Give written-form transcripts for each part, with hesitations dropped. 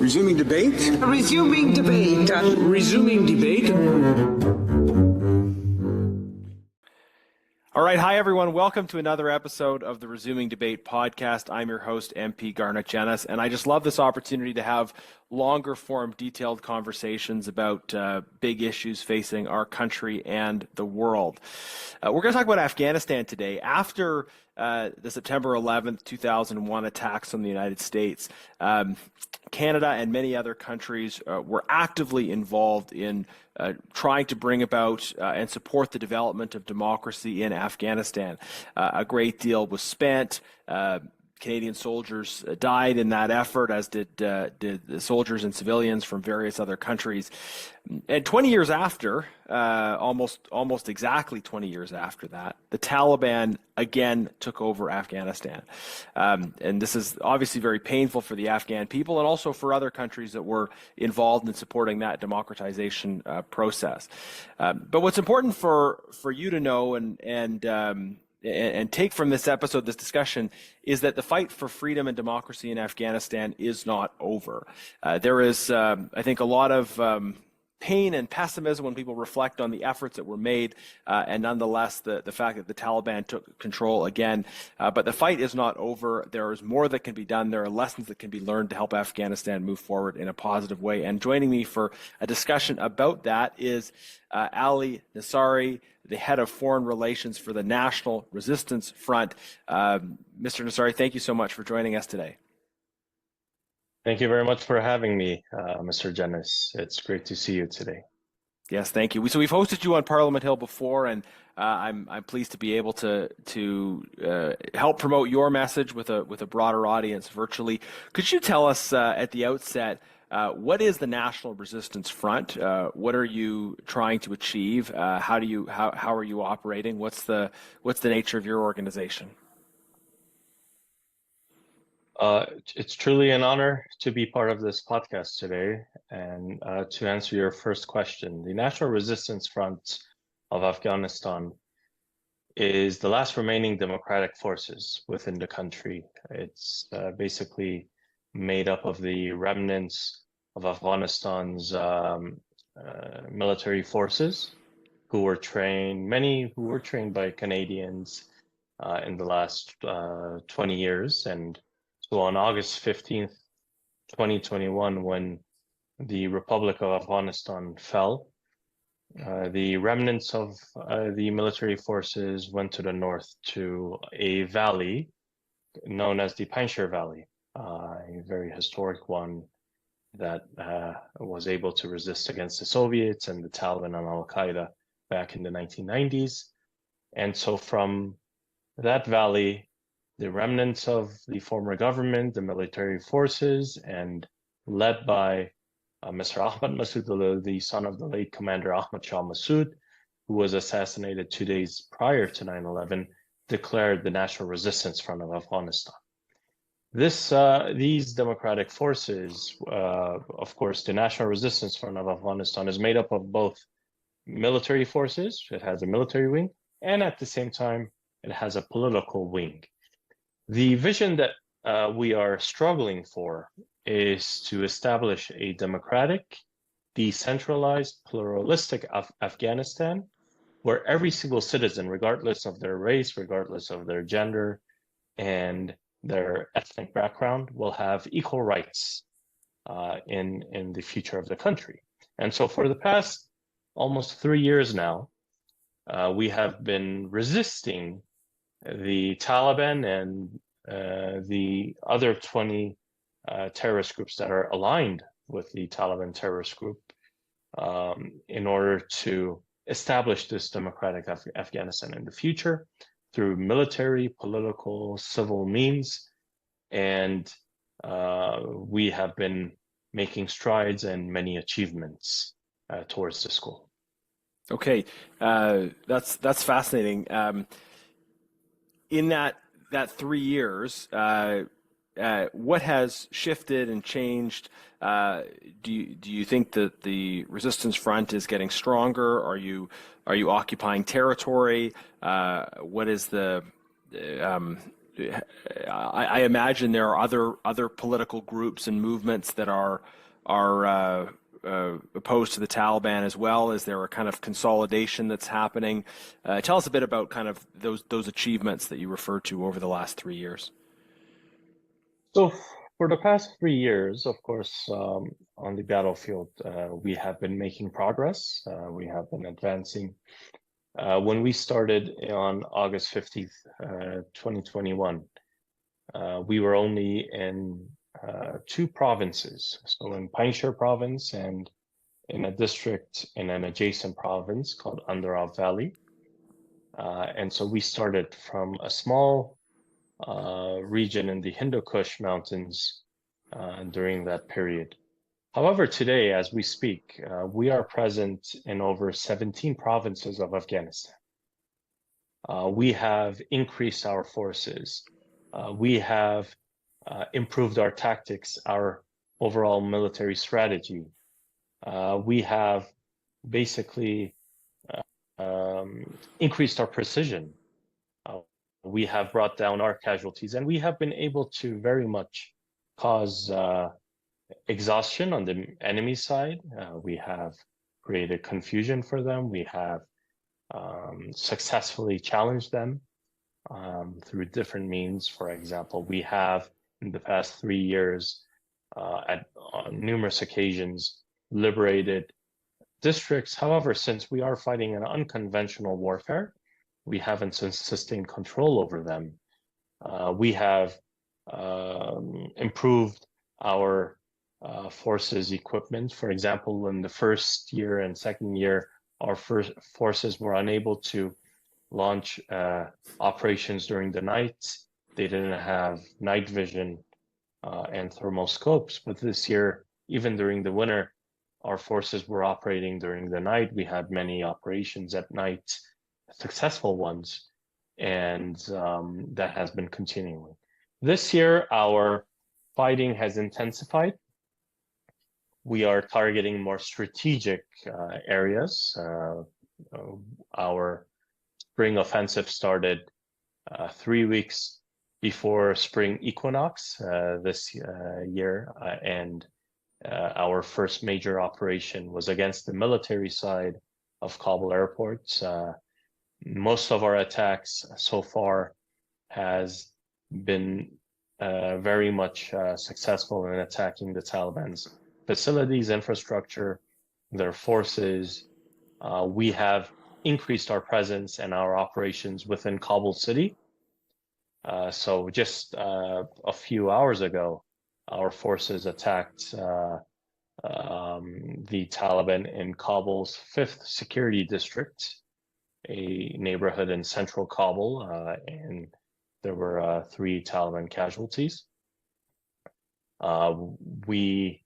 Resuming debate. Resuming debate. Resuming debate. All right. Hi, everyone. Welcome to another episode of the Resuming Debate podcast. I'm your host, MP Garnett Genuis, and I just love this opportunity to have longer form, detailed conversations about big issues facing our country and the world. We're going to talk about Afghanistan today. After the September 11th, 2001 attacks on the United States, Canada and many other countries were actively involved in trying to bring about and support the development of democracy in Afghanistan. A great deal was spent. Canadian soldiers died in that effort, as did the soldiers and civilians from various other countries. And 20 years after, almost exactly 20 years after that, the Taliban again took over Afghanistan. And this is obviously very painful for the Afghan people and also for other countries that were involved in supporting that democratization process. But what's important for you to know and take from this episode, this discussion, is that the fight for freedom and democracy in Afghanistan is not over. There is, I think, a lot of pain and pessimism when people reflect on the efforts that were made, and nonetheless, the fact that the Taliban took control again. But the fight is not over. There is more that can be done. There are lessons that can be learned to help Afghanistan move forward in a positive way. And joining me for a discussion about that is Ali Nazary, the head of foreign relations for the National Resistance Front. Mr. Nazary, thank you so much for joining us today. Thank you very much for having me, Mr. Genuis. It's great to see you today. Yes, thank you. So we've hosted you on Parliament Hill before, and I'm pleased to be able to help promote your message with a broader audience virtually. Could you tell us at the outset, what is the National Resistance Front? What are you trying to achieve? How are you operating? What's the nature of your organization? It's truly an honor to be part of this podcast today. And to answer your first question, the National Resistance Front of Afghanistan is the last remaining democratic forces within the country. It's basically made up of the remnants of Afghanistan's military forces many who were trained by Canadians in the last 20 years. And so on August 15th, 2021, when the Republic of Afghanistan fell, the remnants of the military forces went to the north to a valley known as the Panjshir Valley, a very historic one that was able to resist against the Soviets and the Taliban and Al-Qaeda back in the 1990s. And so from that valley, the remnants of the former government, the military forces, and led by Mr. Ahmad Massoud, the son of the late Commander Ahmad Shah Massoud, who was assassinated 2 days prior to 9/11, declared the National Resistance Front of Afghanistan. These democratic forces, of course, the National Resistance Front of Afghanistan is made up of both military forces. It has a military wing, and at the same time, it has a political wing. The vision that we are struggling for is to establish a democratic, decentralized, pluralistic Afghanistan, where every single citizen, regardless of their race, regardless of their gender, and their ethnic background, will have equal rights in the future of the country. And so for the past almost 3 years now, we have been resisting the Taliban and the other 20 terrorist groups that are aligned with the Taliban terrorist group in order to establish this democratic Afghanistan in the future through military, political, civil means. And we have been making strides and many achievements towards this goal. Okay, that's fascinating. In that 3 years, what has shifted and changed? Do you think that the resistance front is getting stronger? Are you occupying territory? What is the I imagine there are other political groups and movements that are opposed to the Taliban as well. Is there a kind of consolidation that's happening? Tell us a bit about kind of those achievements that you referred to over the last 3 years. So for the past 3 years, of course, on the battlefield, we have been making progress. We have been advancing. When we started on August 15th, 2021, we were only in two provinces. So in Panjshir province and in a district in an adjacent province called Andhra Valley. And so we started from a small region in the Hindu Kush mountains during that period. However, today, as we speak, we are present in over 17 provinces of Afghanistan. We have increased our forces. We have improved our tactics, our overall military strategy. We have basically increased our precision. We have brought down our casualties, and we have been able to very much cause exhaustion on the enemy side. We have created confusion for them. We have successfully challenged them through different means. For example, we have in the past 3 years on numerous occasions liberated districts. However, since we are fighting an unconventional warfare, we haven't sustained control over them. We have improved our forces equipment. For example, in the first year and second year, our forces were unable to launch operations during the night. They didn't have night vision and thermal scopes. But this year, even during the winter, our forces were operating during the night. We had many operations at night, successful ones, and that has been continuing. This year, our fighting has intensified. We are targeting more strategic areas. Our spring offensive started 3 weeks before spring equinox this year, and our first major operation was against the military side of Kabul airports. Most of our attacks so far has been very much successful in attacking the Taliban's facilities, infrastructure, their forces. We have increased our presence and our operations within Kabul city. So just a few hours ago, our forces attacked the Taliban in Kabul's 5th security district, a neighborhood in central Kabul, and there were 3 Taliban casualties. We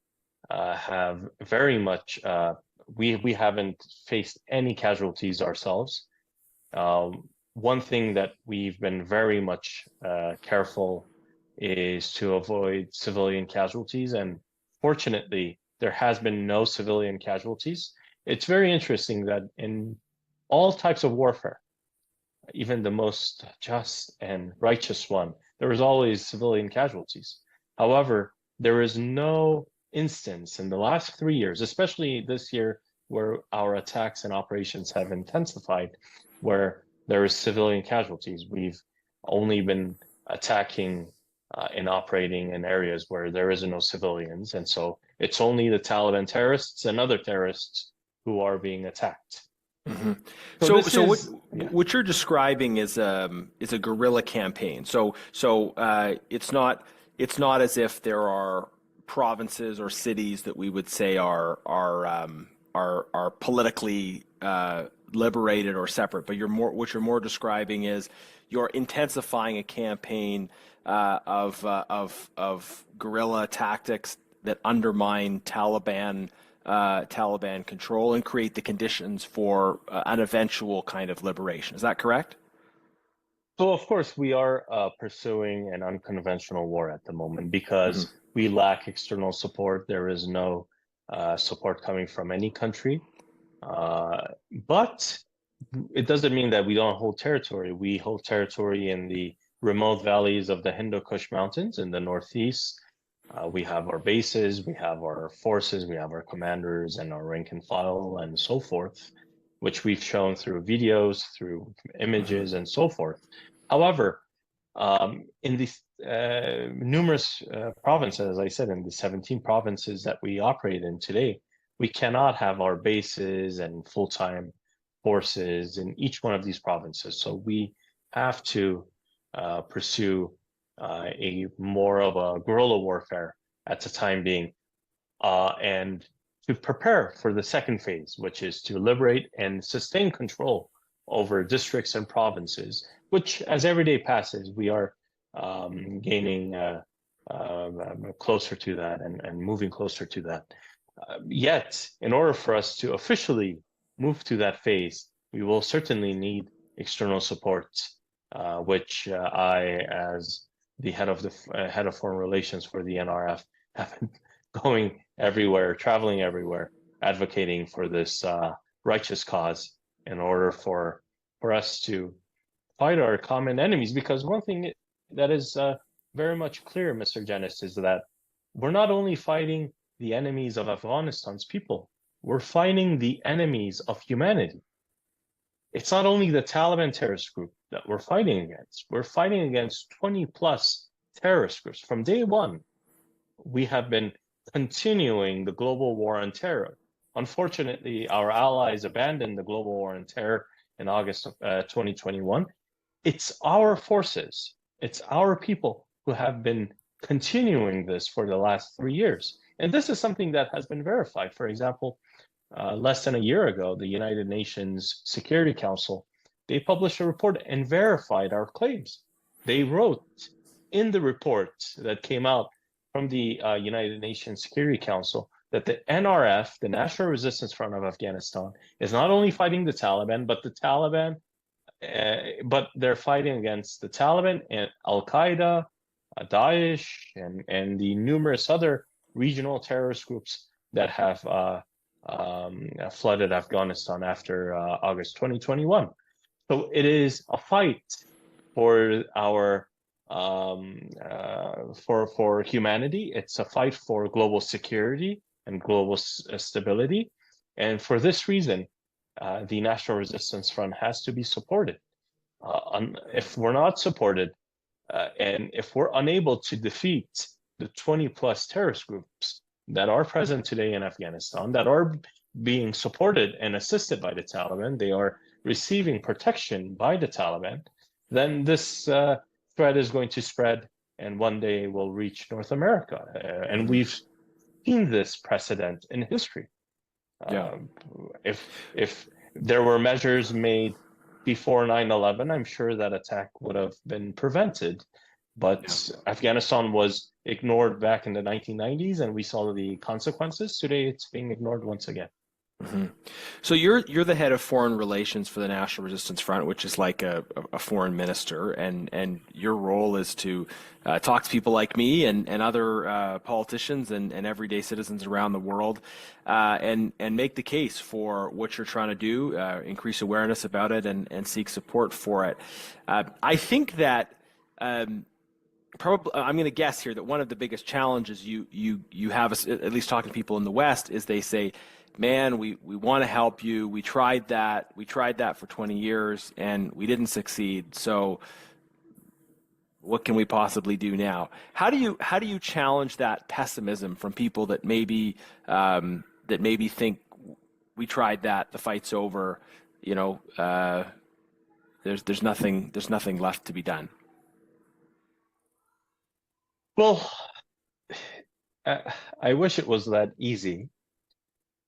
have very much, we haven't faced any casualties ourselves. One thing that we've been very much careful is to avoid civilian casualties, and fortunately, there has been no civilian casualties. It's very interesting that in all types of warfare, even the most just and righteous one, there is always civilian casualties. However, there is no instance in the last 3 years, especially this year, where our attacks and operations have intensified, where there is civilian casualties. We've only been attacking and operating in areas where there is no civilians, and so it's only the Taliban terrorists and other terrorists who are being attacked. Mm-hmm. So what you're describing is a guerrilla campaign. So it's not as if there are provinces or cities that we would say are politically liberated or separate, but what you're more describing is you're intensifying a campaign of guerrilla tactics that undermine Taliban control and create the conditions for an eventual kind of liberation. Is that correct? So, of course, we are pursuing an unconventional war at the moment because we lack external support. There is no support coming from any country. But it doesn't mean that we don't hold territory. We hold territory in the remote valleys of the Hindu Kush Mountains in the northeast. We have our bases, we have our forces, we have our commanders and our rank and file and so forth, which we've shown through videos, through images, and so forth. However, in these numerous provinces, as I said, in the 17 provinces that we operate in today, we cannot have our bases and full-time forces in each one of these provinces. So we have to pursue a more of a guerrilla warfare at the time being, and to prepare for the second phase, which is to liberate and sustain control over districts and provinces, which as every day passes, we are gaining closer to that and moving closer to that. Yet, in order for us to officially move to that phase, we will certainly need external support, which I, as the head of foreign relations for the NRF, have been going everywhere, traveling everywhere, advocating for this righteous cause in order for us to fight our common enemies. Because one thing that is very much clear, Mr. Genuis, is that we're not only fighting the enemies of Afghanistan's people, we're fighting the enemies of humanity. It's not only the Taliban terrorist group that we're fighting against. We're fighting against 20 plus terrorist groups. From day one, we have been continuing the global war on terror. Unfortunately, our allies abandoned the global war on terror in August of 2021. It's our forces, it's our people who have been continuing this for the last 3 years. And this is something that has been verified. For example, less than a year ago, the United Nations Security Council, they published a report and verified our claims. They wrote in the report that came out from the United Nations Security Council that the NRF, the National Resistance Front of Afghanistan, is not only fighting the Taliban, but they're fighting against the Taliban and Al-Qaeda, Daesh, and the numerous other regional terrorist groups that have flooded Afghanistan after August 2021. So it is a fight for our for humanity. It's a fight for global security and global stability. And for this reason, the National Resistance Front has to be supported. If we're not supported, and if we're unable to defeat the 20 plus terrorist groups that are present today in Afghanistan, that are being supported and assisted by the Taliban, they are receiving protection by the Taliban, then this threat is going to spread and one day will reach North America. And we've seen this precedent in history. If there were measures made before 9/11, I'm sure that attack would have been prevented. But Afghanistan was ignored back in the 1990s, and we saw the consequences. Today, it's being ignored once again. Mm-hmm. So you're the head of foreign relations for the National Resistance Front, which is like a foreign minister, and your role is to talk to people like me and other politicians and everyday citizens around the world, and make the case for what you're trying to do, increase awareness about it, and seek support for it. I think that. Probably, I'm going to guess here that one of the biggest challenges you have, at least talking to people in the West, is they say, "Man, we want to help you. We tried that. We tried that for 20 years, and we didn't succeed. So, what can we possibly do now?" How do you challenge that pessimism from people that maybe think we tried that, the fight's over, there's nothing left to be done? Well, I wish it was that easy,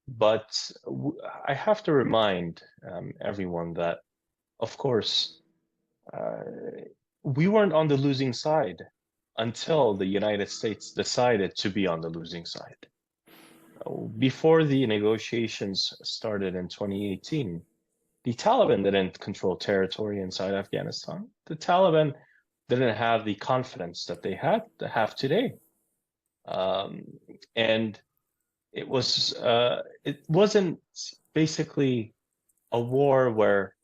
but I have to remind everyone that, of course, we weren't on the losing side until the United States decided to be on the losing side. Before the negotiations started in 2018, the Taliban didn't control territory inside Afghanistan. The Taliban didn't have the confidence that they have today, and it wasn't basically a war where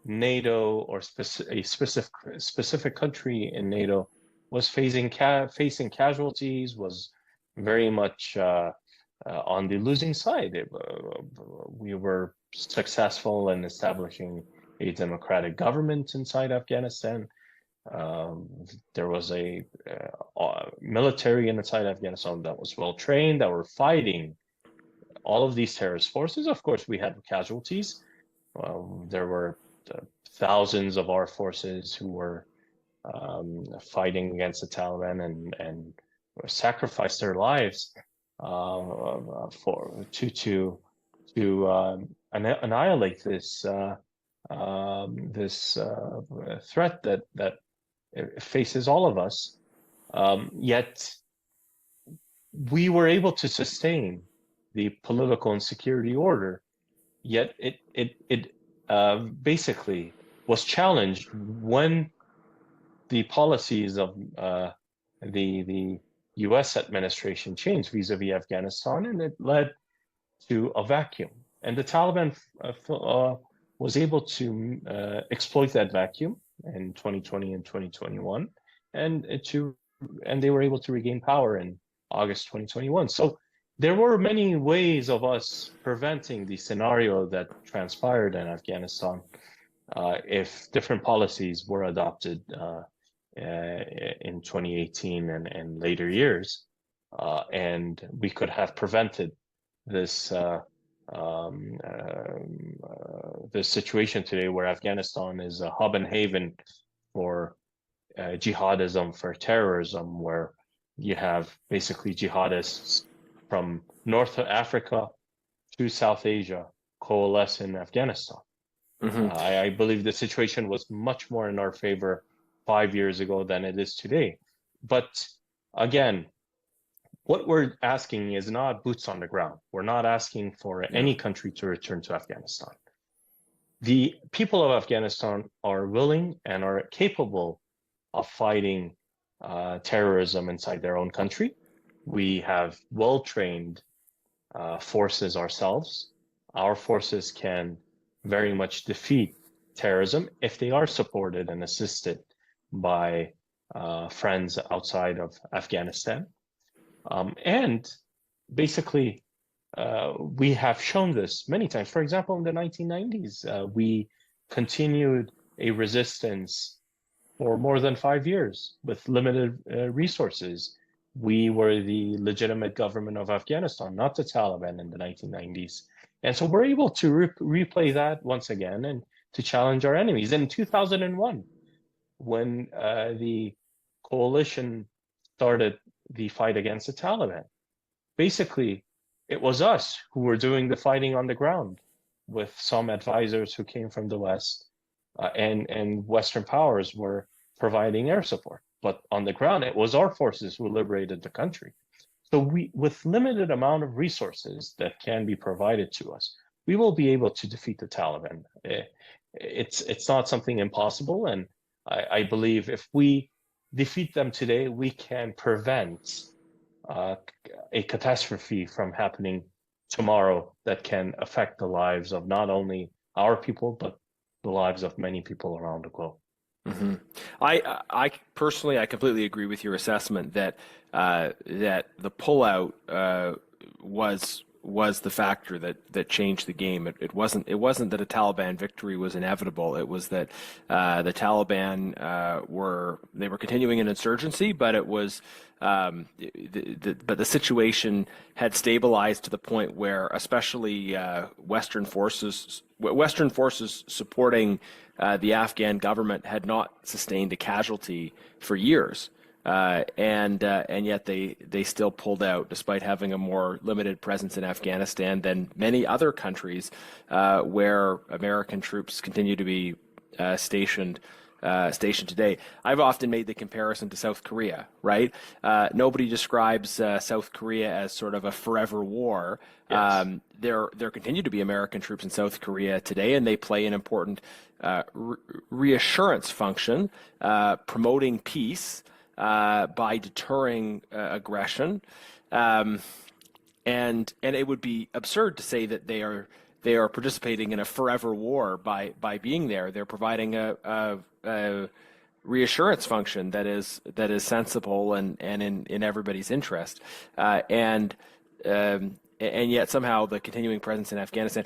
NATO or a specific country in NATO was facing casualties, was very much on the losing side. We were successful in establishing a democratic government inside Afghanistan. There was a military inside Afghanistan that was well trained, that were fighting all of these terrorist forces. Of course, we had casualties. There were thousands of our forces who were fighting against the Taliban and sacrificed their lives to annihilate this threat that faces all of us. Yet we were able to sustain the political and security order. Yet it basically was challenged when the policies of the U.S. administration changed vis-a-vis Afghanistan, and it led to a vacuum. And the Taliban was able to exploit that vacuum in 2020 and 2021, and they were able to regain power in August 2021. So there were many ways of us preventing the scenario that transpired in Afghanistan if different policies were adopted in 2018 and later years, and we could have prevented this this situation today where Afghanistan is a hub and haven for jihadism, for terrorism, where you have basically jihadists from North Africa to South Asia coalesce in Afghanistan. Mm-hmm. I believe the situation was much more in our favor 5 years ago than it is today. But again, what we're asking is not boots on the ground. We're not asking for any country to return to Afghanistan. The people of Afghanistan are willing and are capable of fighting terrorism inside their own country. We have well-trained forces ourselves. Our forces can very much defeat terrorism if they are supported and assisted by friends outside of Afghanistan. And basically, we have shown this many times. For example, in the 1990s, we continued a resistance for more than 5 years with limited resources. We were the legitimate government of Afghanistan, not the Taliban in the 1990s. And so we're able to replay that once again and to challenge our enemies. In 2001, when the coalition started the fight against the Taliban, basically, it was us who were doing the fighting on the ground with some advisors who came from the West, and Western powers were providing air support. But on the ground, it was our forces who liberated the country. So we, with limited amount of resources that can be provided to us, we will be able to defeat the Taliban. It's not something impossible, and I believe if we defeat them today, we can prevent a catastrophe from happening tomorrow that can affect the lives of not only our people, but the lives of many people around the globe. Mm-hmm. I personally, I completely agree with your assessment that that the pullout was the factor that changed the game. It wasn't that a Taliban victory was inevitable. It was that the Taliban were continuing an insurgency, but it was but the situation had stabilized to the point where, especially Western forces supporting the Afghan government had not sustained a casualty for years. And yet they still pulled out, despite having a more limited presence in Afghanistan than many other countries where American troops continue to be stationed today. I've often made the comparison to South Korea, right? Nobody describes South Korea as sort of a forever war. Yes. There continue to be American troops in South Korea today, and they play an important reassurance function, promoting peace by deterring aggression, and it would be absurd to say that they are participating in a forever war by being there. They're providing a reassurance function that is sensible and in everybody's interest, and yet somehow the continuing presence in Afghanistan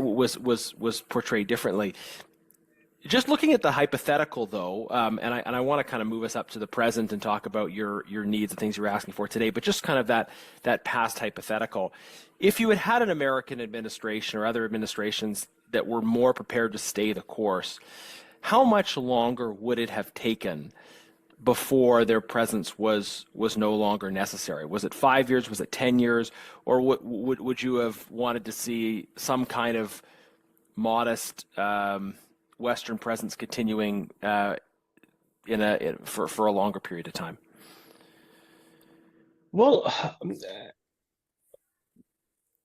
was portrayed differently. Just looking at the hypothetical, though, and I want to kind of move us up to the present and talk about your needs and things you're asking for today, but just kind of that past hypothetical. If you had an American administration or other administrations that were more prepared to stay the course, how much longer would it have taken before their presence was no longer necessary? Was it 5 years? Was it 10 years? Or would you have wanted to see some kind of modest Western presence continuing for a longer period of time? Well,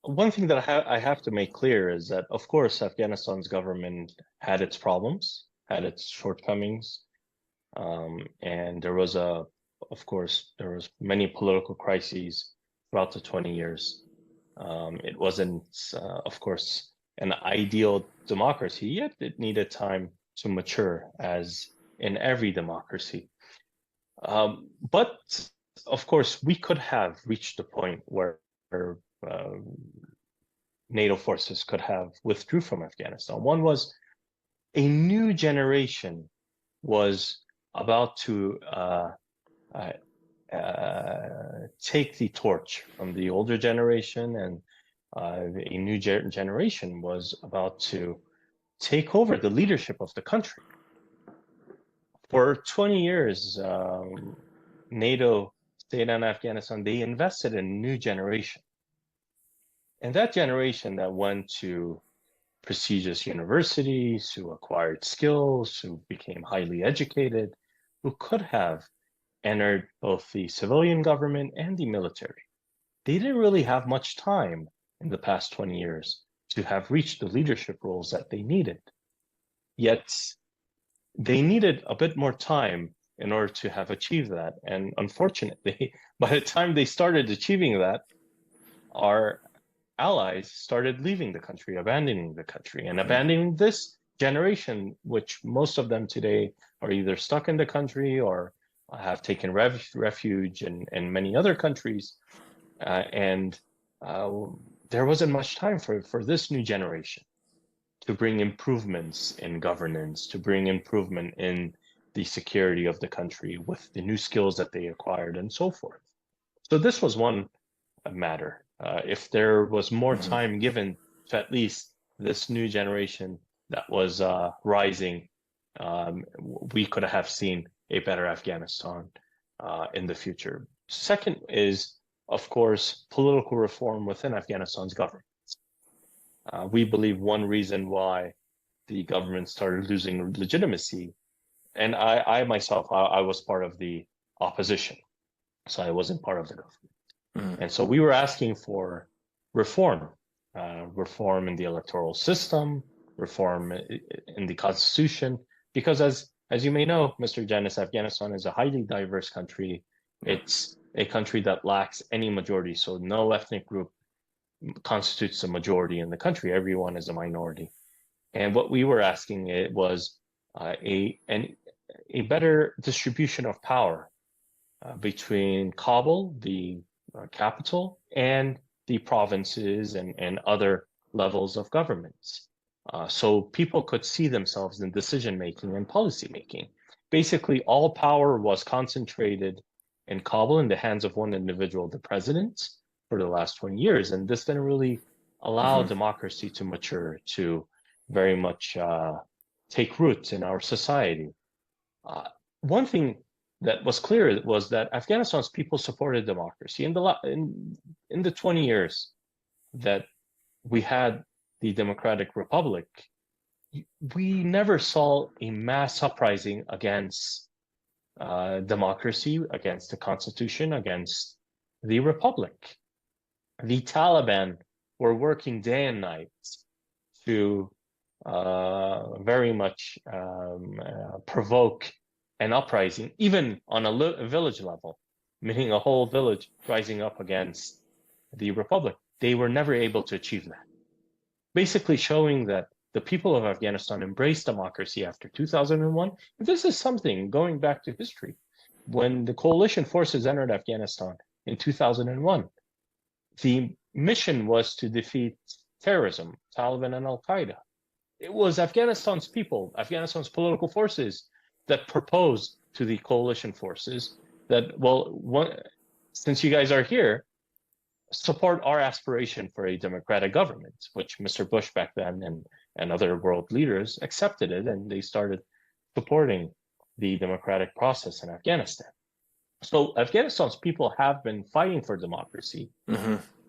one thing that I have to make clear is that, of course, Afghanistan's government had its problems, had its shortcomings, and there was many political crises throughout the 20 years. It wasn't, of course, an ideal democracy, yet it needed time to mature, as in every democracy. But of course, we could have reached a point where NATO forces could have withdrew from Afghanistan. One was a new generation was about to take the torch from the older generation, and a new generation was about to take over the leadership of the country. For 20 years, NATO stayed in Afghanistan. They invested in a new generation. And that generation that went to prestigious universities, who acquired skills, who became highly educated, who could have entered both the civilian government and the military. They didn't really have much time in the past 20 years to have reached the leadership roles that they needed. Yet they needed a bit more time in order to have achieved that. And unfortunately, by the time they started achieving that, our allies started leaving the country, abandoning the country, and abandoning this generation, which most of them today are either stuck in the country or have taken refuge in many other countries. There wasn't much time for this new generation to bring improvements in governance, to bring improvement in the security of the country with the new skills that they acquired and so forth. So this was one matter. If there was more time given to at least this new generation that was rising, we could have seen a better Afghanistan in the future. Second is, of course, political reform within Afghanistan's government. We believe one reason why the government started losing legitimacy, and I myself, I was part of the opposition, so I wasn't part of the government. And so we were asking for reform, reform in the electoral system, reform in the constitution, because as you may know, Mr. Genuis, Afghanistan is a highly diverse country. It's a country that lacks any majority, so no ethnic group constitutes a majority in the country. Everyone is a minority. And what we were asking was a better distribution of power between Kabul, the capital, and the provinces and other levels of governments. So people could see themselves in decision-making and policy-making. Basically, all power was concentrated in Kabul in the hands of one individual, the president, for the last 20 years. And this didn't really allow democracy to mature, to very much take root in our society. One thing that was clear was that Afghanistan's people supported democracy. In the 20 years that we had the Democratic Republic, we never saw a mass uprising against democracy, against the constitution, against the republic. The Taliban were working day and night to very much provoke an uprising, even on a village level, meaning a whole village rising up against the republic. They were never able to achieve that. basically showing that the people of Afghanistan embraced democracy after 2001. This is something going back to history. When the coalition forces entered Afghanistan in 2001, the mission was to defeat terrorism, Taliban and Al-Qaeda. It was Afghanistan's people, Afghanistan's political forces that proposed to the coalition forces that, since you guys are here, support our aspiration for a democratic government, which Mr. Bush back then and other world leaders accepted it, and they started supporting the democratic process in Afghanistan. So Afghanistan's people have been fighting for democracy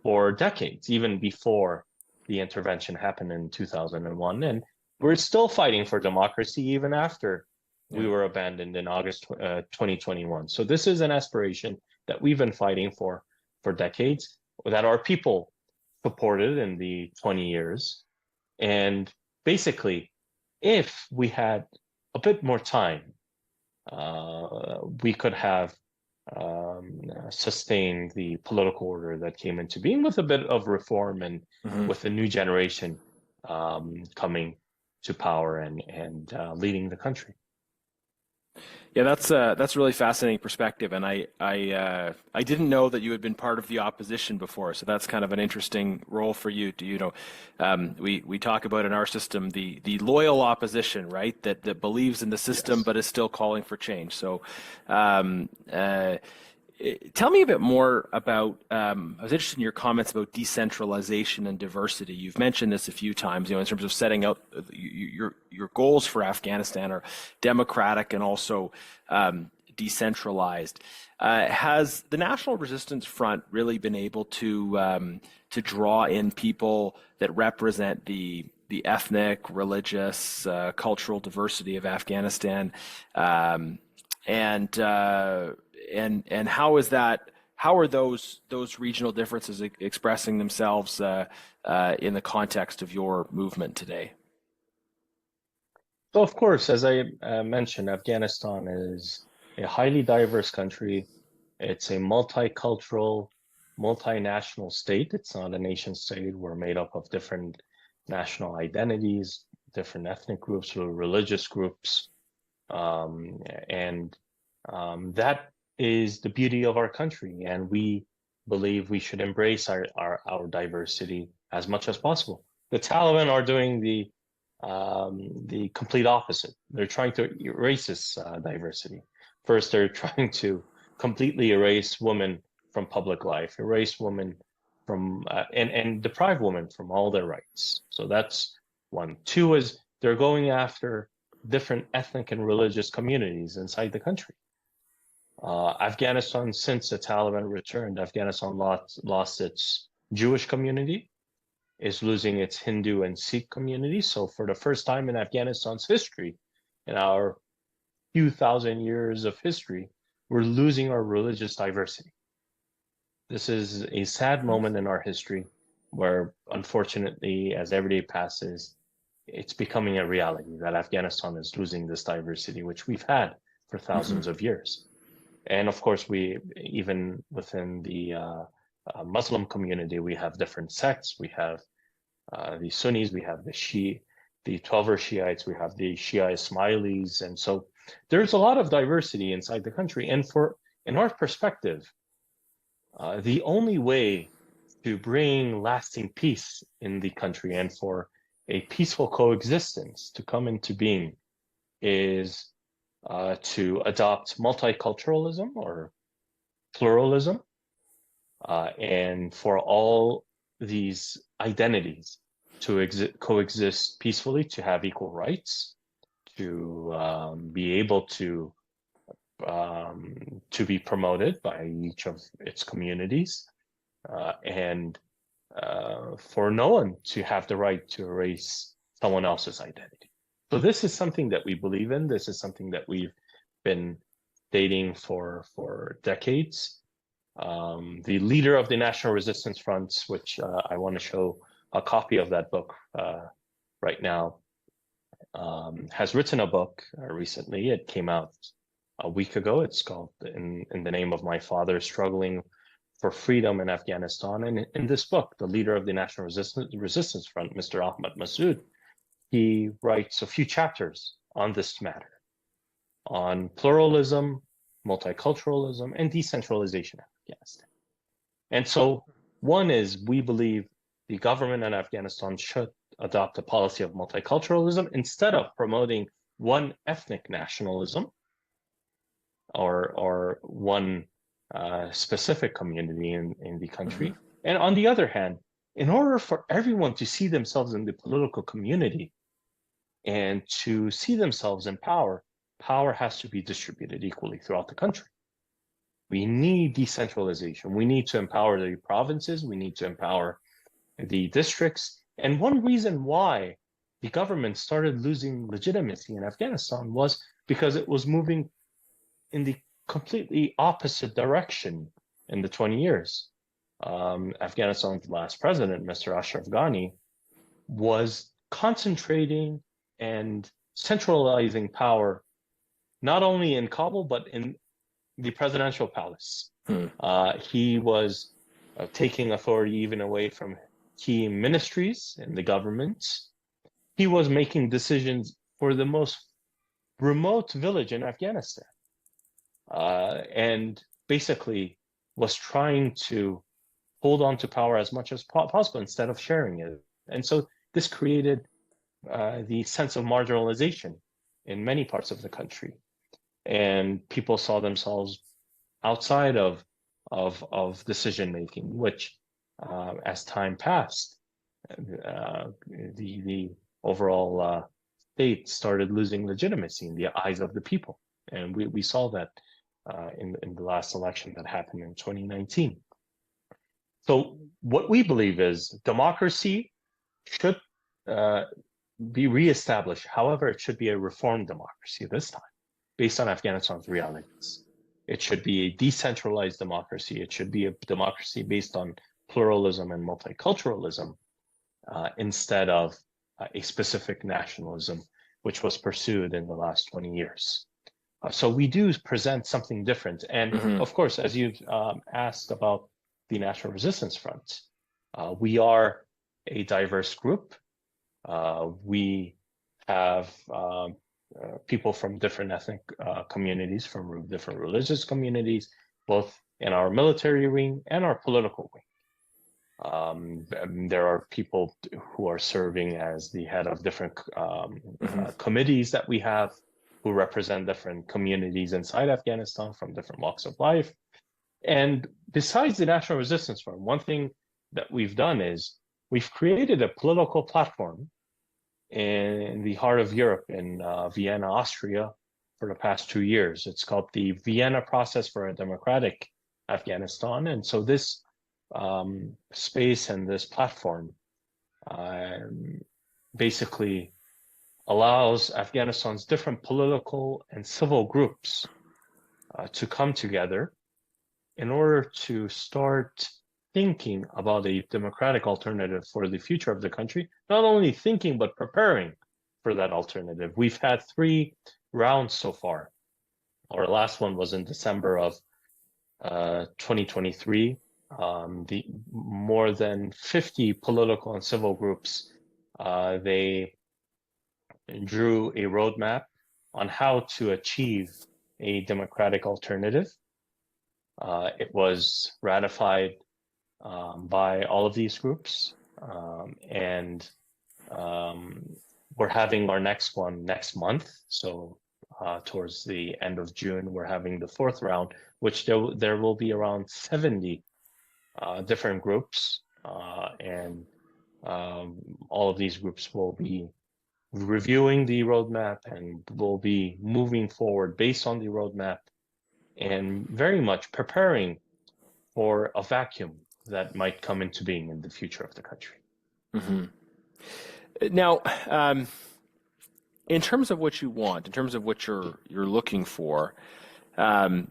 for decades, even before the intervention happened in 2001. And we're still fighting for democracy even after we were abandoned in August 2021. So this is an aspiration that we've been fighting for decades, that our people supported in the 20 years. And basically, if we had a bit more time, we could have sustained the political order that came into being with a bit of reform and with a new generation coming to power and leading the country. Yeah, that's a really fascinating perspective, and I didn't know that you had been part of the opposition before, so that's kind of an interesting role for you. We talk about in our system the loyal opposition, right? That believes in the system but is still calling for change. So, tell me a bit more about. I was interested in your comments about decentralization and diversity. You've mentioned this a few times, in terms of setting out your goals for Afghanistan are democratic and also decentralized. Has the National Resistance Front really been able to draw in people that represent the ethnic, religious, cultural diversity of Afghanistan, and how is that? How are those regional differences expressing themselves in the context of your movement today? So, of course, as I mentioned, Afghanistan is a highly diverse country. It's a multicultural, multinational state. It's not a nation state. We're made up of different national identities, different ethnic groups, or religious groups, and that is the beauty of our country, and we believe we should embrace our diversity as much as possible. The Taliban are doing the complete opposite. They're trying to erase this diversity. First, they're trying to completely erase women from public life, erase women from and deprive women from all their rights. So that's one. Two is they're going after different ethnic and religious communities inside the country. Afghanistan, since the Taliban returned, Afghanistan lost its Jewish community, is losing its Hindu and Sikh community. So for the first time in Afghanistan's history, in our few thousand years of history, we're losing our religious diversity. This is a sad moment in our history where, unfortunately, as every day passes, it's becoming a reality that Afghanistan is losing this diversity, which we've had for thousands of years. And of course, we even within the Muslim community, we have different sects. We have the Sunnis, we have the 12er Shiites, we have the Shia Ismailis, and so there's a lot of diversity inside the country. And in our perspective, the only way to bring lasting peace in the country and for a peaceful coexistence to come into being is to adopt multiculturalism or pluralism, and for all these identities to coexist peacefully, to have equal rights, to be able to be promoted by each of its communities, and for no one to have the right to erase someone else's identity. So this is something that we believe in. This is something that we've been stating for decades. The leader of the National Resistance Front, which I want to show a copy of that book right now, has written a book recently. It came out a week ago. It's called In the Name of My Father, Struggling for freedom in Afghanistan. And in this book, the leader of the National Resistance Front, Mr. Ahmad Massoud, he writes a few chapters on this matter, on pluralism, multiculturalism, and decentralization in Afghanistan. And so one is, we believe the government in Afghanistan should adopt a policy of multiculturalism instead of promoting one ethnic nationalism or one specific community in the country. And on the other hand, in order for everyone to see themselves in the political community and to see themselves in power, power has to be distributed equally throughout the country. We need decentralization. We need to empower the provinces. We need to empower the districts. And one reason why the government started losing legitimacy in Afghanistan was because it was moving in the completely opposite direction in the 20 years. Afghanistan's last president, Mr. Ashraf Ghani, was concentrating and centralizing power not only in Kabul, but in the presidential palace. He was taking authority even away from key ministries in the government. He was making decisions for the most remote village in Afghanistan, and basically was trying to hold on to power as much as possible instead of sharing it. And so this created the sense of marginalization in many parts of the country. And people saw themselves outside of decision making, which, as time passed, the overall state started losing legitimacy in the eyes of the people, and we saw that in the last election that happened in 2019. So what we believe is democracy should be reestablished. However, it should be a reformed democracy this time, based on Afghanistan's realities. It should be a decentralized democracy. It should be a democracy based on pluralism and multiculturalism, instead of a specific nationalism, which was pursued in the last 20 years. So we do present something different. And of course, as you've asked about the National Resistance Front, we are a diverse group. We have people from different ethnic communities, from different religious communities, both in our military wing and our political wing. There are people who are serving as the head of different committees that we have, who represent different communities inside Afghanistan from different walks of life. And besides the National Resistance Front, one thing that we've done is we've created a political platform in the heart of Europe, in Vienna, Austria, for the past 2 years. It's called the Vienna Process for a Democratic Afghanistan. And so this space and this platform basically allows Afghanistan's different political and civil groups to come together in order to start thinking about a democratic alternative for the future of the country, not only thinking, but preparing for that alternative. We've had 3 rounds so far. Our last one was in December of 2023. The more than 50 political and civil groups, they drew a roadmap on how to achieve a democratic alternative. It was ratified by all of these groups, and we're having our next one next month. So towards the end of June, we're having the 4th round, which there will be around 70 different groups, and all of these groups will be reviewing the roadmap and will be moving forward based on the roadmap, and very much preparing for a vacuum that might come into being in the future of the country. Now, in terms of what you want, in terms of what you're looking for, I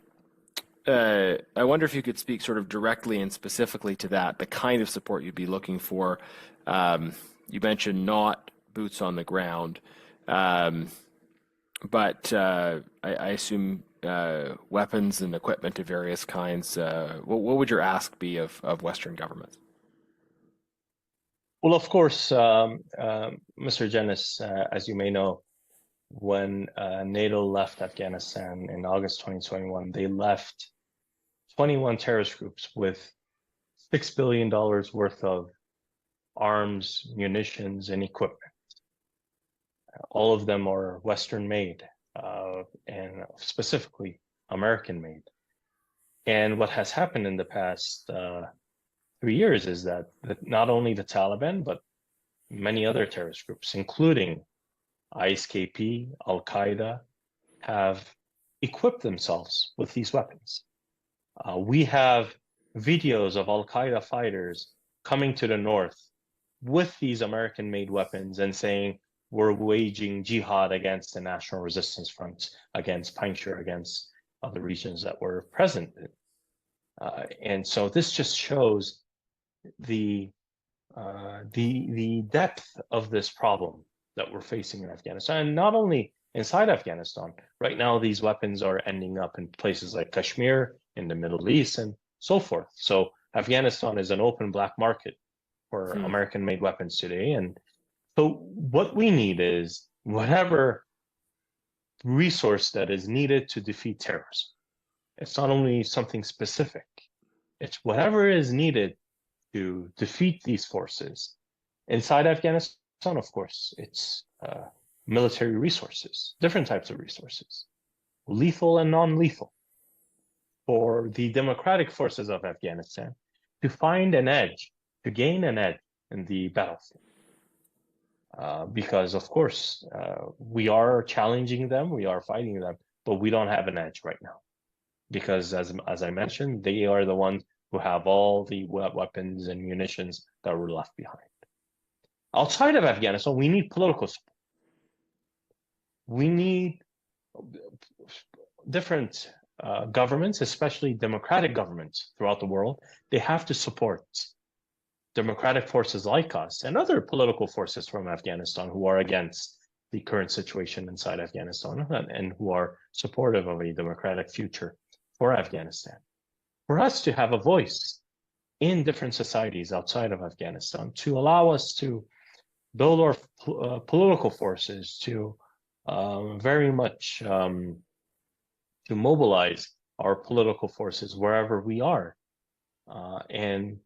wonder if you could speak sort of directly and specifically to that, the kind of support you'd be looking for. You mentioned not boots on the ground, but I assume weapons and equipment of various kinds, what would your ask be of Western governments? Well, of course, Mr. Genuis, as you may know, when NATO left Afghanistan in August 2021, they left 21 terrorist groups with $6 billion worth of arms, munitions, and equipment. All of them are Western made, and specifically American made. And what has happened in the past 3 years is that not only the Taliban, but many other terrorist groups, including ISKP, Al Qaeda, have equipped themselves with these weapons. We have videos of Al Qaeda fighters coming to the north with these American made weapons and saying, we're waging jihad against the National Resistance Front, against Panjshir, against other regions that were present. And so this just shows the depth of this problem that we're facing in Afghanistan, and not only inside Afghanistan. Right now, these weapons are ending up in places like Kashmir, in the Middle East, and so forth. So Afghanistan is an open black market for American-made weapons today. And so what we need is whatever resource that is needed to defeat terrorism. It's not only something specific, it's whatever is needed to defeat these forces. Inside Afghanistan, of course, it's military resources, different types of resources, lethal and non-lethal, for the democratic forces of Afghanistan to find an edge, to gain an edge in the battlefield. Because, of course, we are challenging them, we are fighting them, but we don't have an edge right now. Because, as I mentioned, they are the ones who have all the weapons and munitions that were left behind. Outside of Afghanistan, we need political support. We need different governments, especially democratic governments throughout the world. They have to support democratic forces like us and other political forces from Afghanistan who are against the current situation inside Afghanistan and who are supportive of a democratic future for Afghanistan. For us to have a voice in different societies outside of Afghanistan to allow us to build our political forces, to very much to mobilize our political forces wherever we are, and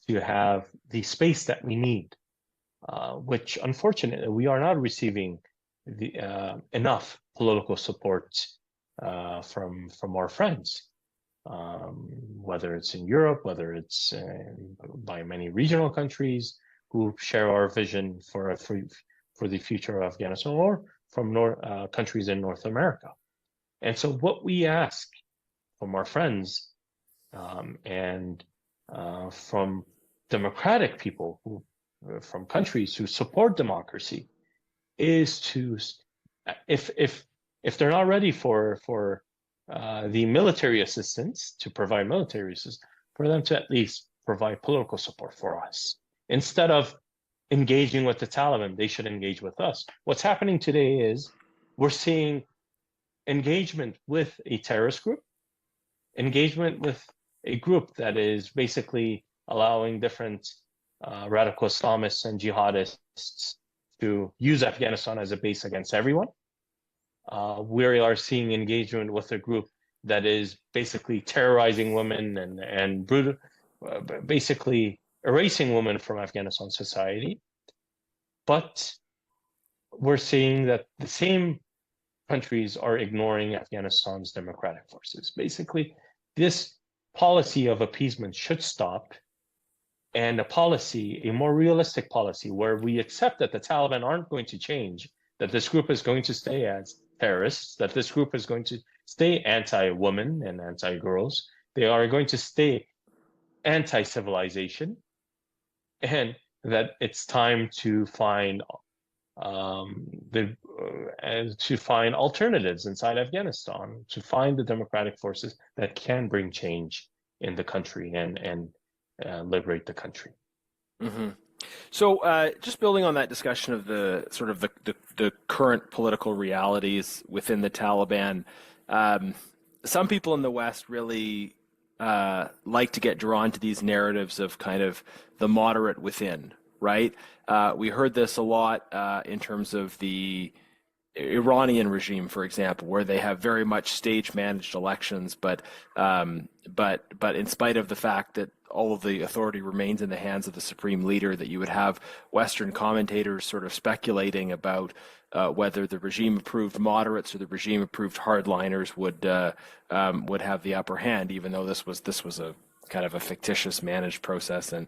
to have the space that we need, which unfortunately we are not receiving enough political support from our friends, whether it's in Europe, whether it's by many regional countries who share our vision for the future of Afghanistan, or from countries in North America. And so what we ask from our friends and from democratic people from countries who support democracy is to, if they're not ready for the military assistance, to provide military assistance, for them to at least provide political support for us. Instead of engaging with the Taliban, they should engage with us. What's happening today is we're seeing engagement with a terrorist group, engagement with a group that is basically allowing different radical Islamists and jihadists to use Afghanistan as a base against everyone. We are seeing engagement with a group that is basically terrorizing women and basically erasing women from Afghanistan society. But we're seeing that the same countries are ignoring Afghanistan's democratic forces. Basically, this policy of appeasement should stop, and a more realistic policy where we accept that the Taliban aren't going to change, that this group is going to stay as terrorists, that this group is going to stay anti-women and anti-girls, they are going to stay anti-civilization, and that it's time to find alternatives inside Afghanistan, to find the democratic forces that can bring change in the country and liberate the country. Mm-hmm. So, just building on that discussion of the current political realities within the Taliban, some people in the West really like to get drawn to these narratives of kind of the moderate within, right? We heard this a lot in terms of the Iranian regime, for example, where they have very much stage managed elections, but in spite of the fact that all of the authority remains in the hands of the supreme leader, that you would have Western commentators sort of speculating about whether the regime approved moderates or the regime approved hardliners would have the upper hand, even though this was a kind of a fictitious managed process. And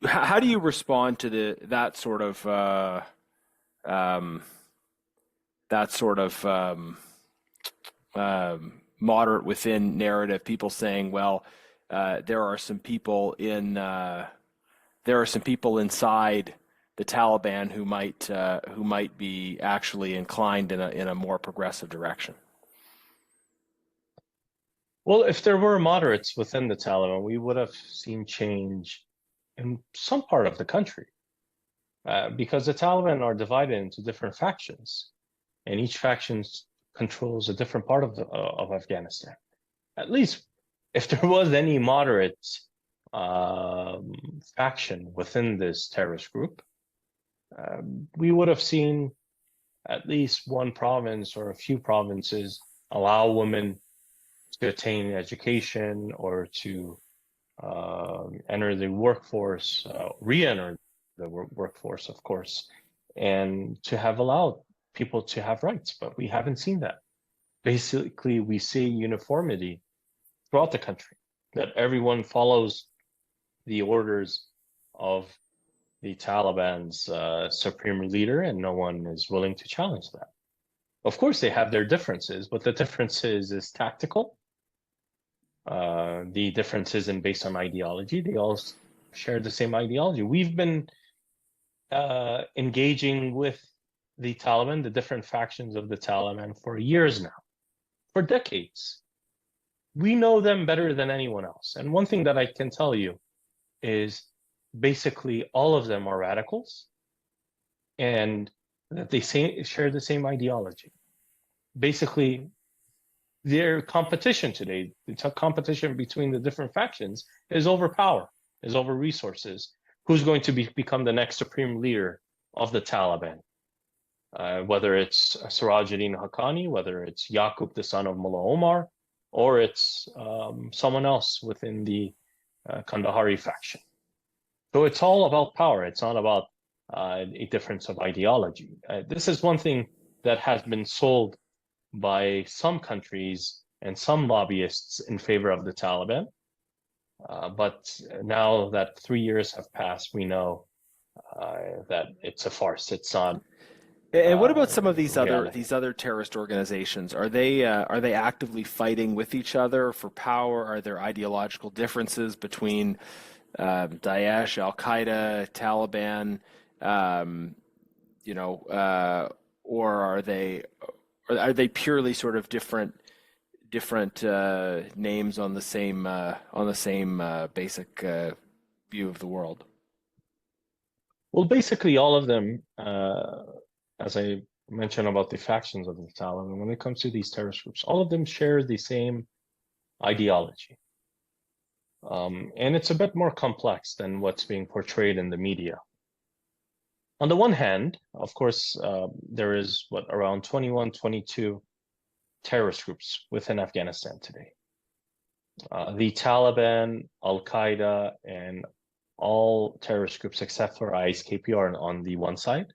how do you respond to that sort of moderate within narrative? People saying, well, there are some people inside the Taliban who might be actually inclined in a more progressive direction. Well, if there were moderates within the Taliban, we would have seen change in some part of the country, because the Taliban are divided into different factions, and each faction controls a different part of Afghanistan. At least, if there was any moderate faction within this terrorist group, we would have seen at least one province or a few provinces allow women to attain education or to enter the workforce, re-enter the workforce, of course, and to have allowed people to have rights. But we haven't seen that. Basically, we see uniformity throughout the country, that everyone follows the orders of the Taliban's supreme leader, and no one is willing to challenge that. Of course, they have their differences, but the differences is tactical. The difference isn't based on ideology. They all share the same ideology. We've been engaging with the Taliban, the different factions of the Taliban, for years now, for decades. We know them better than anyone else. And one thing that I can tell you is basically all of them are radicals, and that they share the same ideology. Basically, their competition today, the competition between the different factions, is over power, is over resources. Who's going to become the next supreme leader of the Taliban? Whether it's Sirajuddin Haqqani, whether it's Yaqub, the son of Mullah Omar, or it's someone else within the Kandahari faction. So it's all about power. It's not about a difference of ideology. This is one thing that has been sold by some countries and some lobbyists in favor of the Taliban. But now that 3 years have passed, we know that it's a farce. It's not. And what about some of these reality. other terrorist organizations? Are they actively fighting with each other for power? Are there ideological differences between Daesh, Al Qaeda, Taliban, or are they purely sort of different names on the same basic view of the world? Well, basically all of them, as I mentioned about the factions of the Taliban, when it comes to these terrorist groups, all of them share the same ideology. And it's a bit more complex than what's being portrayed in the media. On the one hand, of course, there is around 21, 22 terrorist groups within Afghanistan today. The Taliban, Al Qaeda, and all terrorist groups except for ISKP are on the one side.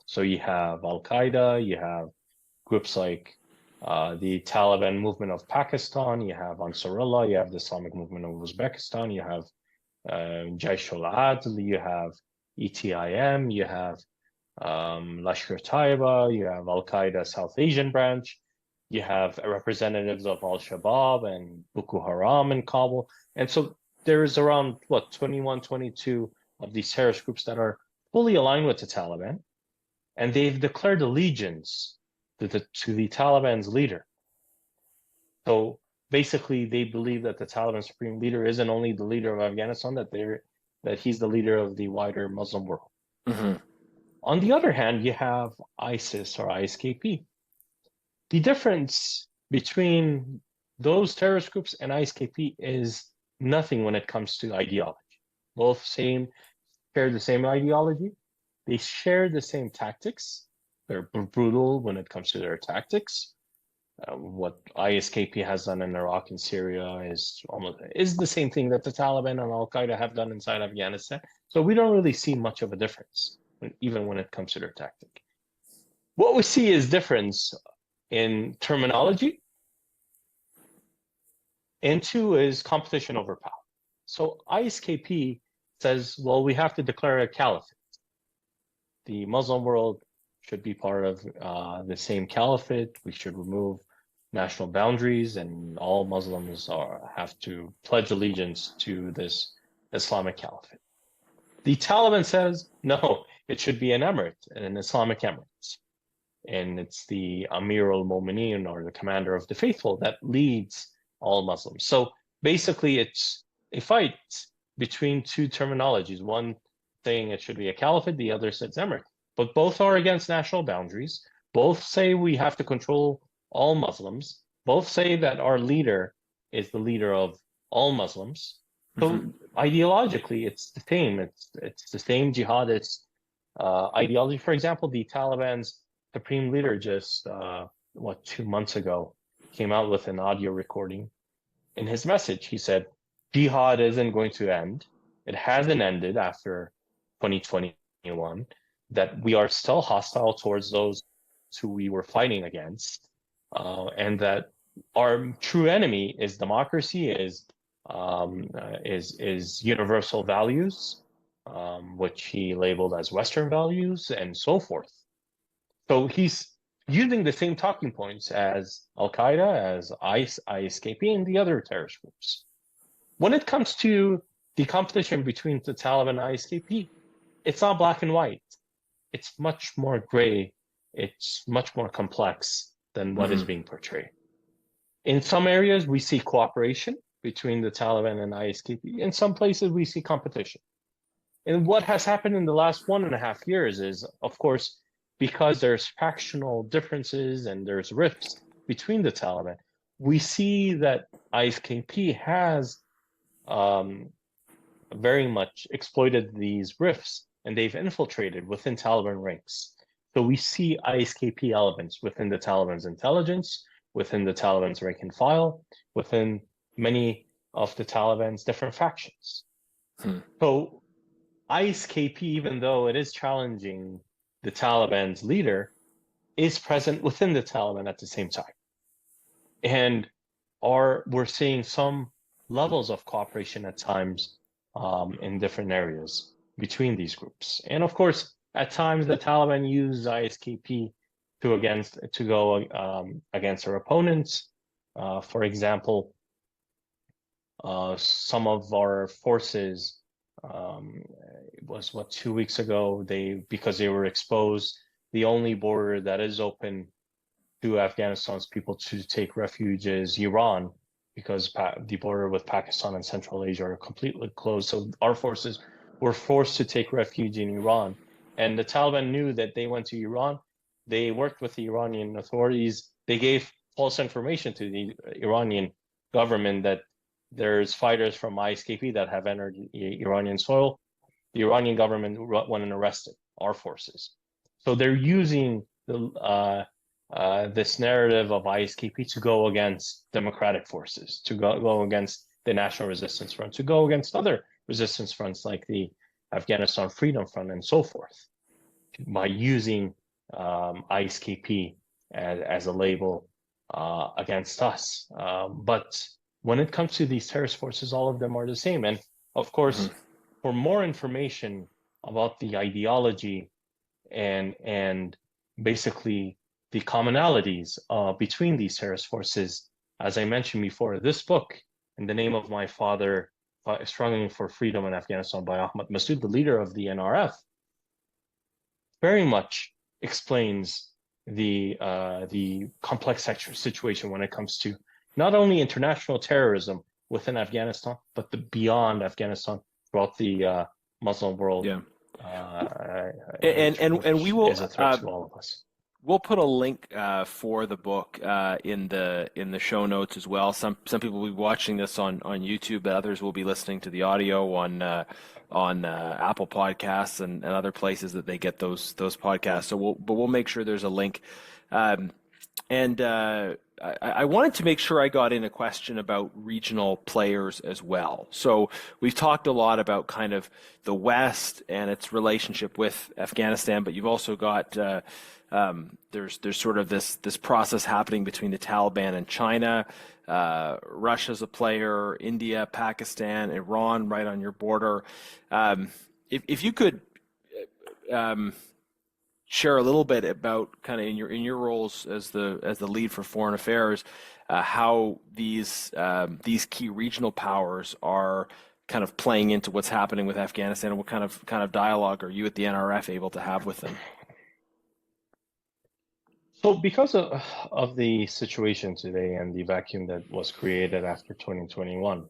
So you have Al Qaeda, you have groups like the Taliban movement of Pakistan, you have Ansarullah, you have the Islamic movement of Uzbekistan, you have Jaish al-Adl, you have ETIM, you have Lashkar-e-Taiba, you have Al-Qaeda South Asian branch, you have representatives of Al-Shabaab and Boko Haram in Kabul. And so there is around, 21, 22 of these terrorist groups that are fully aligned with the Taliban, and they've declared allegiance to the Taliban's leader. So basically, they believe that the Taliban supreme leader isn't only the leader of Afghanistan, that he's the leader of the wider Muslim world. Mm-hmm. On the other hand, you have ISIS or ISKP, The difference between those terrorist groups and ISKP is nothing when it comes to ideology. Both share the same ideology. They share the same tactics. They're brutal when it comes to their tactics. What ISKP has done in Iraq and Syria is the same thing that the Taliban and Al Qaeda have done inside Afghanistan. So we don't really see much of a difference, even when it comes to their tactic. What we see is difference in terminology, and two is competition over power. So ISKP says, well, we have to declare a caliphate. The Muslim world should be part of the same caliphate. We should remove national boundaries, and all Muslims have to pledge allegiance to this Islamic caliphate. The Taliban says, no, it should be an emirate, an Islamic emirate. And it's the Amir al-Mu'mineen, or the commander of the faithful, that leads all Muslims. So basically, it's a fight between two terminologies. One saying it should be a caliphate, the other says emirate. But both are against national boundaries. Both say we have to control all Muslims. Both say that our leader is the leader of all Muslims. So ideologically, it's the same. It's the same jihadist ideology. For example, the Taliban's supreme leader just 2 months ago came out with an audio recording. In his message, he said, jihad isn't going to end. It hasn't ended after 2021. That we are still hostile towards those who we were fighting against, and that our true enemy is democracy, is universal values, which he labeled as Western values, and so forth. So he's using the same talking points as Al Qaeda, as ISKP, and the other terrorist groups. When it comes to the competition between the Taliban and ISKP, it's not black and white. It's much more gray. It's much more complex than what is being portrayed. In some areas, we see cooperation between the Taliban and ISKP. In some places, we see competition. And what has happened in the last 1.5 years is, of course, because there's factional differences and there's rifts between the Taliban, we see that ISKP has very much exploited these rifts, and they've infiltrated within Taliban ranks. So we see ISKP elements within the Taliban's intelligence, within the Taliban's rank and file, within many of the Taliban's different factions. So ISKP, even though it is challenging the Taliban's leader, is present within the Taliban at the same time. And we're seeing some levels of cooperation at times in different areas between these groups. And of course, at times the Taliban use ISKP to go against their opponents. For example, some of our forces, it was 2 weeks ago, because they were exposed, the only border that is open to Afghanistan's people to take refuge is Iran, because the border with Pakistan and Central Asia are completely closed. So our forces were forced to take refuge in Iran. And the Taliban knew that they went to Iran. They worked with the Iranian authorities. They gave false information to the Iranian government that there's fighters from ISKP that have entered Iranian soil. The Iranian government went and arrested our forces. So they're using this narrative of ISKP to go against democratic forces, to go against the National Resistance Front, to go against other resistance fronts like the Afghanistan Freedom Front and so forth, by using ISKP as a label against us. But when it comes to these terrorist forces, all of them are the same. And of course, for more information about the ideology and basically the commonalities between these terrorist forces, as I mentioned before, this book, In the Name of My Father, Struggling for Freedom in Afghanistan by Ahmad Massoud, the leader of the NRF, very much explains the complex situation when it comes to not only international terrorism within Afghanistan, but beyond Afghanistan, throughout the Muslim world. Yeah. And we will is a threat to all of us. We'll put a link for the book in the show notes as well. Some people will be watching this on YouTube, but others will be listening to the audio on Apple Podcasts and other places that they get those podcasts. So we'll make sure there's a link. I wanted to make sure I got in a question about regional players as well. So we've talked a lot about kind of the West and its relationship with Afghanistan, but you've also got there's sort of this process happening between the Taliban and China. Russia's a player, India, Pakistan, Iran, right on your border. If you could share a little bit about kind of in your roles as the lead for foreign affairs, how these key regional powers are kind of playing into what's happening with Afghanistan, and what kind of dialogue are you at the NRF able to have with them? So because of the situation today and the vacuum that was created after 2021,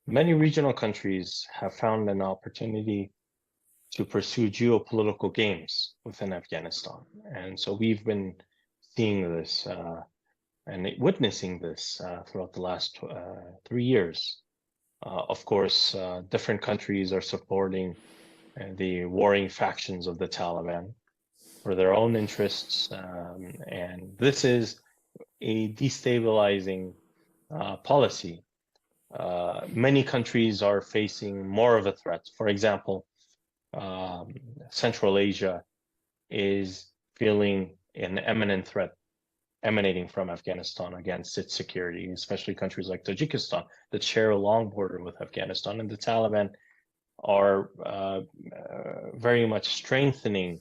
many regional countries have found an opportunity to pursue geopolitical games within Afghanistan. And so we've been seeing this and witnessing this throughout the last 3 years. Of course, different countries are supporting the warring factions of the Taliban for their own interests. And this is a destabilizing policy. Many countries are facing more of a threat. For example, Central Asia is feeling an imminent threat emanating from Afghanistan against its security, especially countries like Tajikistan that share a long border with Afghanistan. And the Taliban are very much strengthening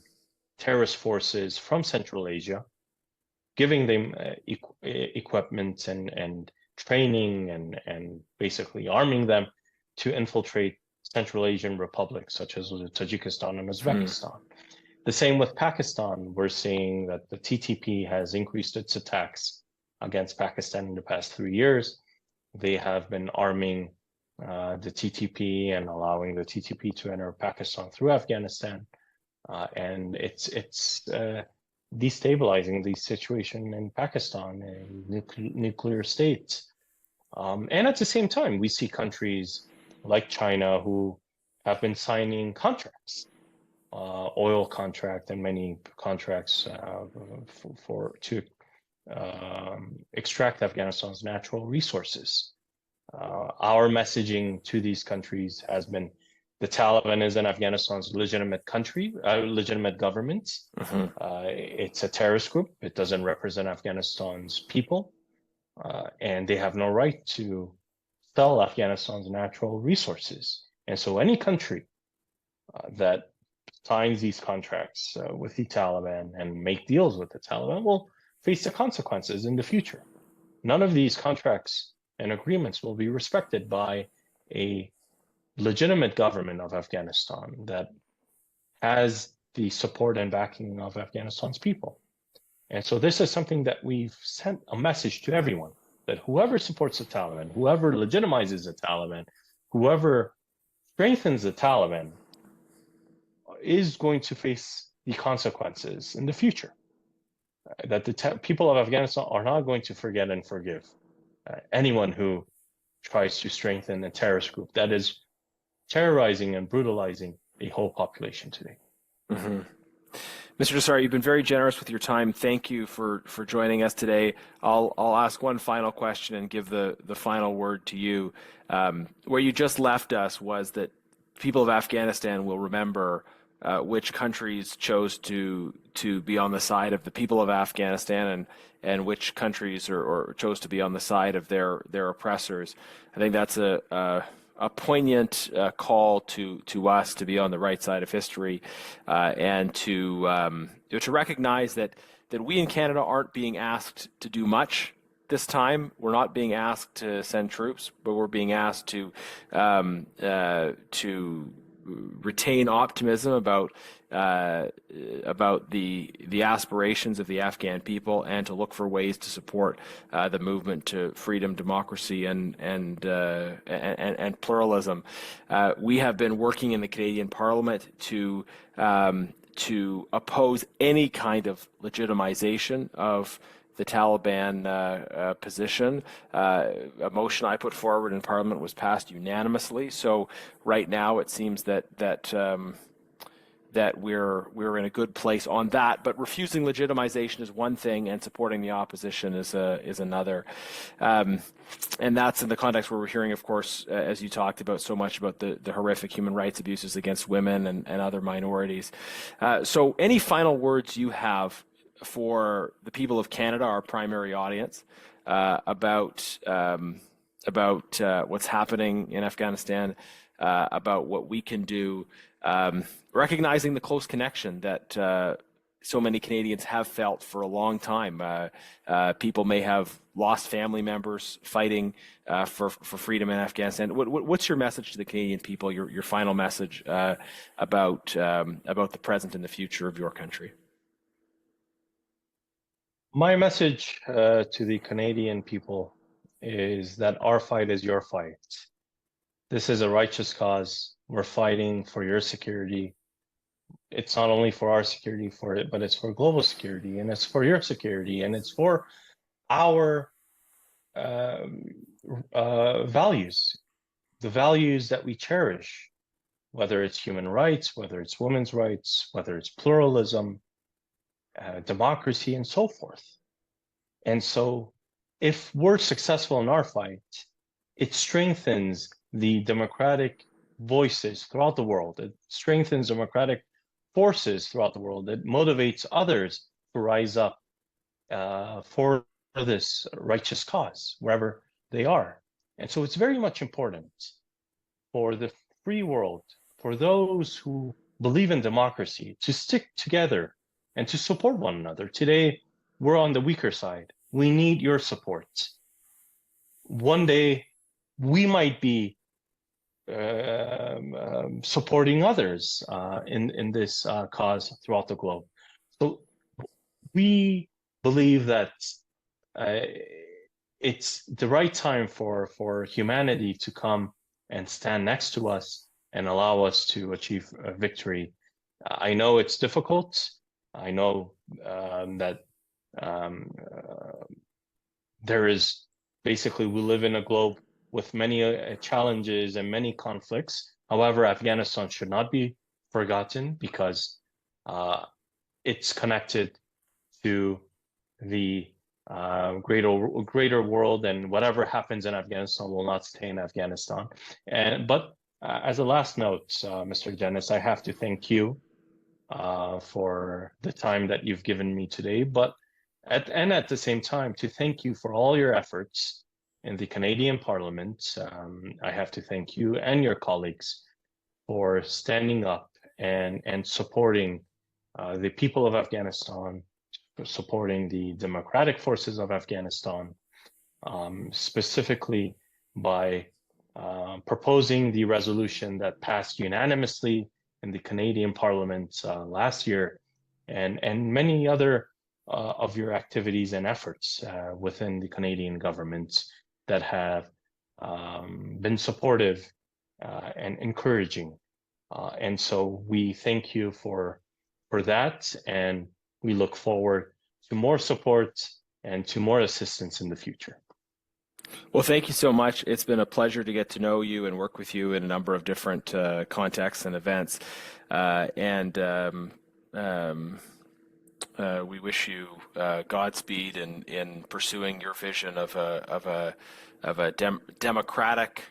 terrorist forces from Central Asia, giving them equipment and training and basically arming them to infiltrate Central Asian republics such as Tajikistan and Uzbekistan. The same with Pakistan. We're seeing that the TTP has increased its attacks against Pakistan in the past 3 years. They have been arming the TTP and allowing the TTP to enter Pakistan through Afghanistan. And it's destabilizing the situation in Pakistan, a nuclear state. And at the same time, we see countries like China who have been signing contracts, oil contract and many contracts to extract Afghanistan's natural resources. Our messaging to these countries has been the Taliban is in Afghanistan's legitimate country, legitimate government. It's a terrorist group. It doesn't represent Afghanistan's people, and they have no right to sell Afghanistan's natural resources. And so any country that signs these contracts with the Taliban and make deals with the Taliban will face the consequences in the future. None of these contracts and agreements will be respected by a legitimate government of Afghanistan that has the support and backing of Afghanistan's people. And so this is something that we've sent a message to everyone, that whoever supports the Taliban, whoever legitimizes the Taliban, whoever strengthens the Taliban is going to face the consequences in the future. That the people of Afghanistan are not going to forget and forgive anyone who tries to strengthen a terrorist group that is terrorizing and brutalizing a whole population today. Mr. Nazary, you've been very generous with your time. Thank you for joining us today. I'll ask one final question and give the final word to you. Where you just left us was that people of Afghanistan will remember which countries chose to be on the side of the people of Afghanistan and which countries or chose to be on the side of their oppressors. I think that's a poignant call to us to be on the right side of history and to recognize that we in Canada aren't being asked to do much this time. We're not being asked to send troops, but we're being asked to retain optimism about the aspirations of the Afghan people and to look for ways to support the movement to freedom, democracy, and pluralism. We have been working in the Canadian Parliament to to oppose any kind of legitimization of the Taliban position. A motion I put forward in Parliament was passed unanimously. So right now it seems that we're in a good place on that. But refusing legitimization is one thing, and supporting the opposition is another. And that's in the context where we're hearing, of course, as you talked about, so much about the horrific human rights abuses against women and other minorities. So any final words you have for the people of Canada, our primary audience, about what's happening in Afghanistan, about what we can do, recognizing the close connection that so many Canadians have felt for a long time. People may have lost family members fighting for freedom in Afghanistan. What's your message to the Canadian people? Your final message about the present and the future of your country? My message to the Canadian people is that our fight is your fight. This is a righteous cause. We're fighting for your security. It's not only for our security, but it's for global security, and it's for your security, and it's for our values, the values that we cherish, whether it's human rights, whether it's women's rights, whether it's pluralism, democracy, and so forth. And so if we're successful in our fight, it strengthens the democratic voices throughout the world. It strengthens democratic forces throughout the world. It motivates others to rise up for this righteous cause, wherever they are. And so it's very much important for the free world, for those who believe in democracy, to stick together and to support one another. Today, we're on the weaker side. We need your support. One day, we might be supporting others in this cause throughout the globe. So we believe that it's the right time for humanity to come and stand next to us and allow us to achieve a victory. I know it's difficult. I know that there is basically, we live in a globe with many challenges and many conflicts. However, Afghanistan should not be forgotten because it's connected to the greater world, and whatever happens in Afghanistan will not stay in Afghanistan. But as a last note, Mr. Genuis, I have to thank you for the time that you've given me today, but at the same time, to thank you for all your efforts in the Canadian Parliament. I have to thank you and your colleagues for standing up and supporting the people of Afghanistan, supporting the democratic forces of Afghanistan, specifically by proposing the resolution that passed unanimously in the Canadian Parliament last year, and many other of your activities and efforts within the Canadian government that have been supportive and encouraging. And so we thank you for that, and we look forward to more support and to more assistance in the future. Well, thank you so much. It's been a pleasure to get to know you and work with you in a number of different contexts and events. We wish you Godspeed in pursuing your vision of a democratic,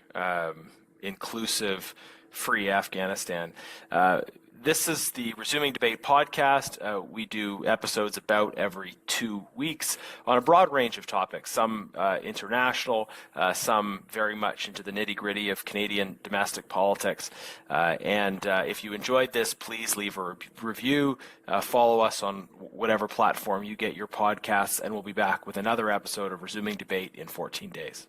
inclusive, free Afghanistan. This is the Resuming Debate podcast. We do episodes about every 2 weeks on a broad range of topics, some international, some very much into the nitty-gritty of Canadian domestic politics. And if you enjoyed this, please leave a review, follow us on whatever platform you get your podcasts, and we'll be back with another episode of Resuming Debate in 14 days.